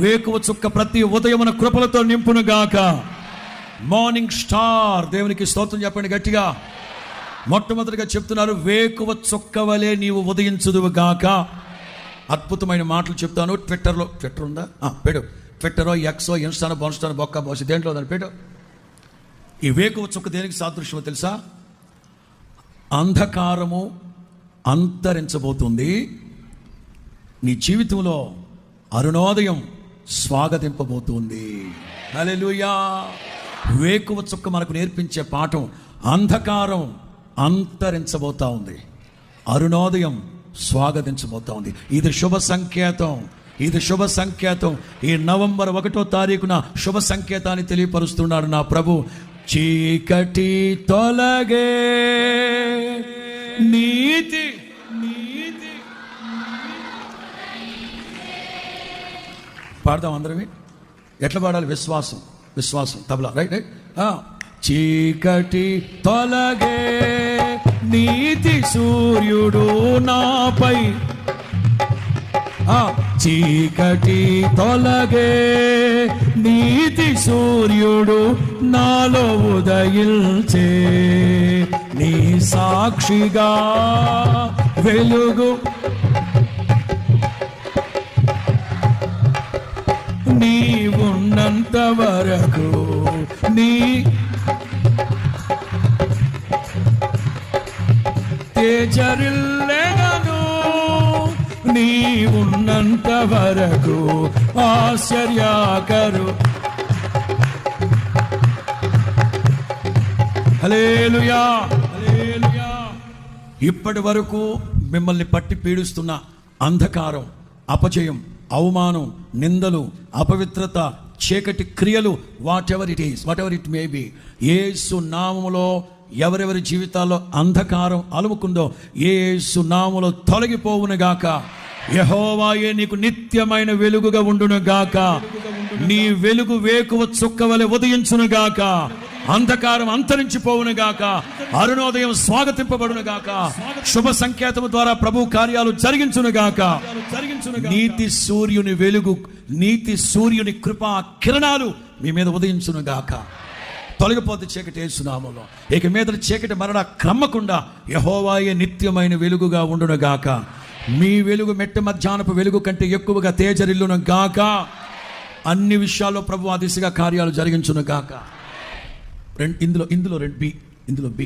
వేకువ చుక్క ప్రతి ఉదయమున కృపలతో నింపును గాక. మార్నింగ్ స్టార్, దేవునికి స్తోత్రం చెప్పండి గట్టిగా. మొట్టమొదటిగా చెప్తున్నారు, వేకువ చుక్క వలె నీవు ఉదయించుదువు గాక. అద్భుతమైన మాటలు చెప్తాను. ట్విట్టర్ ఉందా? పెడు. ట్విట్టరో, ఎక్సో, ఇన్స్టానో, బొన్స్టానో, బొక్క బోసి దేంట్లో దాన్ని పెడు. ఈ వేకువ చుక్క దేనికి సాదృశ్యమో తెలుసా? అంధకారము అంతరించబోతుంది, నీ జీవితంలో అరుణోదయం స్వాగతింపబోతుంది. హల్లెలూయా. వేకువ చుక్క మనకు నేర్పించే పాఠం, అంధకారం అంతరించబోతా ఉంది, అరుణోదయం స్వాగతించబోతా ఉంది. ఇది శుభ సంకేతం, ఇది శుభ సంకేతం. ఈ నవంబర్ 1వ తారీఖున శుభ సంకేతాన్ని తెలియపరుస్తున్నాడు నా ప్రభు. చీకటి తొలగే, నీతి పాడదాం అందరమే. ఎట్లా పాడాలి? విశ్వాసం తబలా, రైట్. చీకటి తొలగే, నీతి సూర్యుడు నాపై. చీకటి తొలగే, నీతి సూర్యుడు నాలో ఉదయించే. నీ సాక్షిగా వెలుగు, నీవున్నంత వరకు నీ తేజరిల్లెను. నీవున్నంత వరకు ఆశ్చర్యకరు. హల్లెలూయా, హల్లెలూయా. ఇప్పటి వరకు మిమ్మల్ని పట్టి పీడిస్తున్న అంధకారం, అపజయం, అవమానం, నిందలు, అపవిత్రత, చీకటి క్రియలు, whatever it may be, Yesu నామములో ఎవరెవరి జీవితాల్లో అంధకారం అలుముకుందో యేసు నామములో తొలగిపోవును గాక. యెహోవాయే నీకు నిత్యమైన వెలుగుగా ఉండును గాక. నీ వెలుగు వేకువ చుక్క వలె ఉదయించును గాక. అంధకారం అంతరించిపోవును గాక. అరుణోదయం స్వాగతింపబడును గాక. శుభ సంకేతము ద్వారా ప్రభు కార్యాలు జరిగించును గాక. నీతి సూర్యుని వెలుగు, నీతి సూర్యుని కృపా కిరణాలు మీ మీద ఉదయించును గాక. తొలగిపోతే చీకటి యేసు నామములో. ఇక మీద చీకటి మరణ క్రమ్మకుండా యెహోవాయే నిత్యమైన వెలుగుగా ఉండును గాక. మీ వెలుగు మెట్ట మధ్యాహ్నపు వెలుగు కంటే ఎక్కువగా తేజరిల్లును గాక. అన్ని విషయాల్లో ప్రభు ఆ దిశగా కార్యాలు జరిగించును గాక. ఇందులో బి